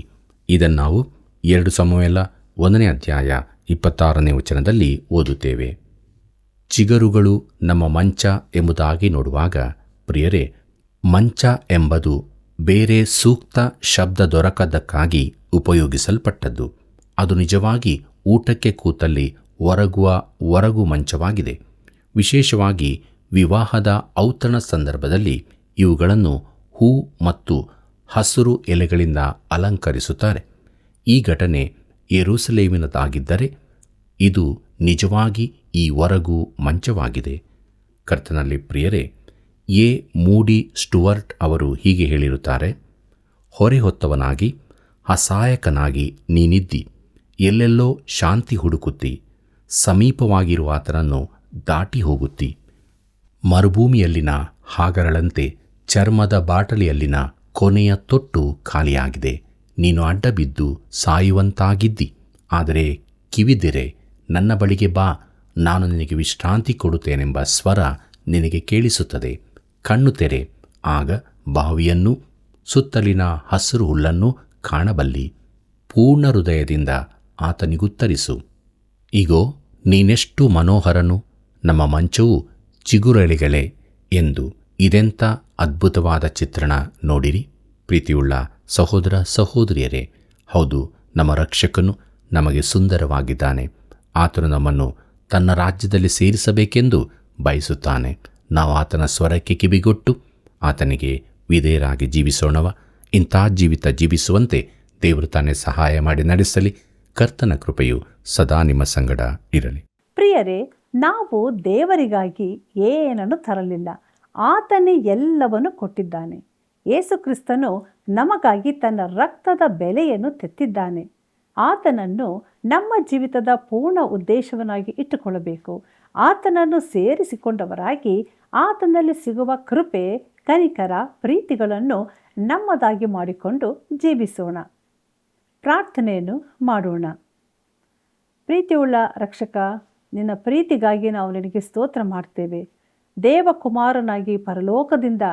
ಇದನ್ನು ನಾವು 2 ಸಮುವೇಲ 1ನೇ ಅಧ್ಯಾಯ 26ನೇ ವಚನದಲ್ಲಿ ಓದುತ್ತೇವೆ. ಚಿಗರುಗಳು ನಮ್ಮ ಮಂಚ ಎಂಬುದಾಗಿ ನೋಡುವಾಗ ಪ್ರಿಯರೇ, ಮಂಚ ಎಂಬುದು ಬೇರೆ ಸೂಕ್ತ ಶಬ್ದ ದೊರಕದಕ್ಕಾಗಿ ಉಪಯೋಗಿಸಲ್ಪಟ್ಟದ್ದು. ಅದು ನಿಜವಾಗಿ ಊಟಕ್ಕೆ ಕೂತಲ್ಲಿ ಒರಗು ಮಂಚವಾಗಿದೆ. ವಿಶೇಷವಾಗಿ ವಿವಾಹದ ಔತಣ ಸಂದರ್ಭದಲ್ಲಿ ಇವುಗಳನ್ನು ಹೂ ಮತ್ತು ಹಸಿರು ಎಲೆಗಳಿಂದ ಅಲಂಕರಿಸುತ್ತಾರೆ. ಈ ಘಟನೆ ಯೆರೂಸಲೇಮಿನದಾಗಿದ್ದರೆ ಇದು ನಿಜವಾಗಿ ಈ ಒರಗು ಮಂಚವಾಗಿದೆ. ಕರ್ತನಲ್ಲಿ ಪ್ರಿಯರೇ, ಎ. ಮೂಡಿ ಸ್ಟುವರ್ಟ್ ಅವರು ಹೀಗೆ ಹೇಳಿರುತ್ತಾರೆ: ಹೊರೆ ಹೊತ್ತವನಾಗಿ ಅಸಹಾಯಕನಾಗಿ ನೀನಿದ್ದಿ, ಎಲ್ಲೆಲ್ಲೋ ಶಾಂತಿ ಹುಡುಕುತ್ತಿ, ಸಮೀಪವಾಗಿರುವ ಆತನನ್ನು ದಾಟಿ ಹೋಗುತ್ತಿ. ಮರುಭೂಮಿಯಲ್ಲಿನ ಹಾಗರಳಂತೆ ಚರ್ಮದ ಬಾಟಲಿಯಲ್ಲಿನ ಕೊನೆಯ ತೊಟ್ಟು ಖಾಲಿಯಾಗಿದೆ. ನೀನು ಅಡ್ಡಬಿದ್ದು ಸಾಯುವಂತಾಗಿದ್ದಿ. ಆದರೆ ಕಿವಿದೆರೆ, ನನ್ನ ಬಳಿಗೆ ಬಾ, ನಾನು ನಿನಗೆ ವಿಶ್ರಾಂತಿ ಕೊಡುತ್ತೇನೆಂಬ ಸ್ವರ ನಿನಗೆ ಕೇಳಿಸುತ್ತದೆ. ಕಣ್ಣು ತೆರೆ, ಆಗ ಬಾವಿಯನ್ನು ಸುತ್ತಲಿನ ಹಸಿರು ಹುಲ್ಲನ್ನು ಕಾಣಬಲ್ಲಿ. ಪೂರ್ಣ ಹೃದಯದಿಂದ ಆತನಿಗುತ್ತರಿಸು: ಇಗೋ, ನೀನೆಷ್ಟು ಮನೋಹರನು, ನಮ್ಮ ಮಂಚವು ಚಿಗುರೆಲೆಗಳೇ ಎಂದು. ಇದೆಂಥ ಅದ್ಭುತವಾದ ಚಿತ್ರಣ ನೋಡಿರಿ. ಪ್ರೀತಿಯುಳ್ಳ ಸಹೋದರ ಸಹೋದರಿಯರೇ, ಹೌದು, ನಮ್ಮ ರಕ್ಷಕನು ನಮಗೆ ಸುಂದರವಾಗಿದ್ದಾನೆ. ಆತನು ನಮ್ಮನ್ನು ತನ್ನ ರಾಜ್ಯದಲ್ಲಿ ಸೇರಿಸಬೇಕೆಂದು ಬಯಸುತ್ತಾನೆ. ನಾವು ಆತನ ಸ್ವರಕ್ಕೆ ಕಿವಿಗೊಟ್ಟು ಆತನಿಗೆ ವಿಧೇಯರಾಗಿ ಜೀವಿಸೋಣವ. ಇಂಥ ಜೀವಿತ ಜೀವಿಸುವಂತೆ ದೇವರು ತಾನೇ ಸಹಾಯ ಮಾಡಿ ನಡೆಸಲಿ. ಕರ್ತನ ಕೃಪೆಯು ಸದಾ ನಿಮ್ಮ ಸಂಗಡ ಇರಲಿ. ಪ್ರಿಯರೇ, ನಾವು ದೇವರಿಗಾಗಿ ಏನನ್ನು ತರಲಿಲ್ಲ, ಆತನೇ ಎಲ್ಲವನ್ನು ಕೊಟ್ಟಿದ್ದಾನೆ. ಯೇಸು ಕ್ರಿಸ್ತನು ನಮಗಾಗಿ ತನ್ನ ರಕ್ತದ ಬೆಲೆಯನ್ನು ತೆತ್ತಿದ್ದಾನೆ. ಆತನನ್ನು ನಮ್ಮ ಜೀವಿತದ ಪೂರ್ಣ ಉದ್ದೇಶವನ್ನಾಗಿ ಇಟ್ಟುಕೊಳ್ಳಬೇಕು. ಆತನನ್ನು ಸೇರಿಸಿಕೊಂಡವರಾಗಿ ಆತನಲ್ಲಿ ಸಿಗುವ ಕೃಪೆ, ಕನಿಕರ, ಪ್ರೀತಿಗಳನ್ನು ನಮ್ಮದಾಗಿ ಮಾಡಿಕೊಂಡು ಜೀವಿಸೋಣ. ಪ್ರಾರ್ಥನೆಯನ್ನು ಮಾಡೋಣ. ಪ್ರೀತಿಯುಳ್ಳ ರಕ್ಷಕ, ನಿನ್ನ ಪ್ರೀತಿಗಾಗಿ ನಾವು ನಿನಗೆ ಸ್ತೋತ್ರ ಮಾಡ್ತೇವೆ. ದೇವಕುಮಾರನಾಗಿ ಪರಲೋಕದಿಂದ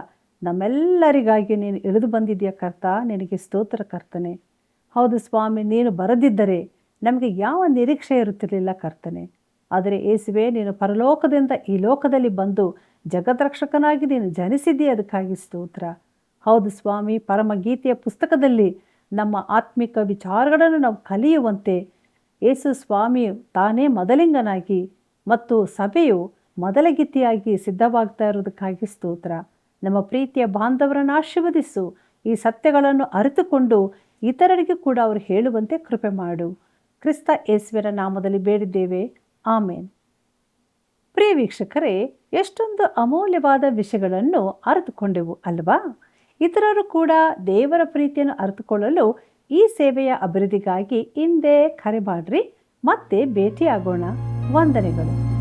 ನಮ್ಮೆಲ್ಲರಿಗಾಗಿ ನೀನು ಇಳಿದು ಬಂದಿದ್ದೀಯ ಕರ್ತ, ನಿನಗೆ ಸ್ತೋತ್ರ ಕರ್ತನೆ. ಹೌದು ಸ್ವಾಮಿ, ನೀನು ಬರದಿದ್ದರೆ ನಮಗೆ ಯಾವ ನಿರೀಕ್ಷೆ ಇರುತ್ತಿರಲಿಲ್ಲ ಕರ್ತನೆ. ಆದರೆ ಯೇಸುವೆ, ನೀನು ಪರಲೋಕದಿಂದ ಈ ಲೋಕದಲ್ಲಿ ಬಂದು ಜಗದ್ರಕ್ಷಕನಾಗಿ ನೀನು ಜನಿಸಿದ್ದೀಯ, ಅದಕ್ಕಾಗಿ ಸ್ತೋತ್ರ. ಹೌದು ಸ್ವಾಮಿ, ಪರಮಗೀತೆಯ ಪುಸ್ತಕದಲ್ಲಿ ನಮ್ಮ ಆತ್ಮಿಕ ವಿಚಾರಗಳನ್ನು ನಾವು ಕಲಿಯುವಂತೆ ಯೇಸು ಸ್ವಾಮಿಯು ತಾನೇ ಮೊದಲಿಂಗನಾಗಿ ಮತ್ತು ಸಭೆಯು ಮೊದಲಗೀತೆಯಾಗಿ ಸಿದ್ಧವಾಗ್ತಾ ಇರೋದಕ್ಕಾಗಿ ಸ್ತೋತ್ರ. ನಮ್ಮ ಪ್ರೀತಿಯ ಬಾಂಧವರನ್ನು ಆಶೀರ್ವದಿಸು. ಈ ಸತ್ಯಗಳನ್ನು ಅರಿತುಕೊಂಡು ಇತರರಿಗೆ ಕೂಡ ಅವರು ಹೇಳುವಂತೆ ಕೃಪೆ ಮಾಡು. ಕ್ರಿಸ್ತ ಯೇಸುವಿನ ನಾಮದಲ್ಲಿ ಬೇಡಿದ್ದೇವೆ, ಆಮೇನ್. ಪ್ರಿಯ ವೀಕ್ಷಕರೇ, ಎಷ್ಟೊಂದು ಅಮೂಲ್ಯವಾದ ವಿಷಯಗಳನ್ನು ಅರಿತುಕೊಂಡೆವು ಅಲ್ವಾ? ಇತರರು ಕೂಡ ದೇವರ ಪ್ರೀತಿಯನ್ನು ಅರಿತುಕೊಳ್ಳಲು ಈ ಸೇವೆಯ ಅಭಿವೃದ್ಧಿಗಾಗಿ ಹಿಂದೆ ಕರೆ ಮಾಡ್ರಿ. ಮತ್ತೆ ಭೇಟಿಯಾಗೋಣ. ವಂದನೆಗಳು.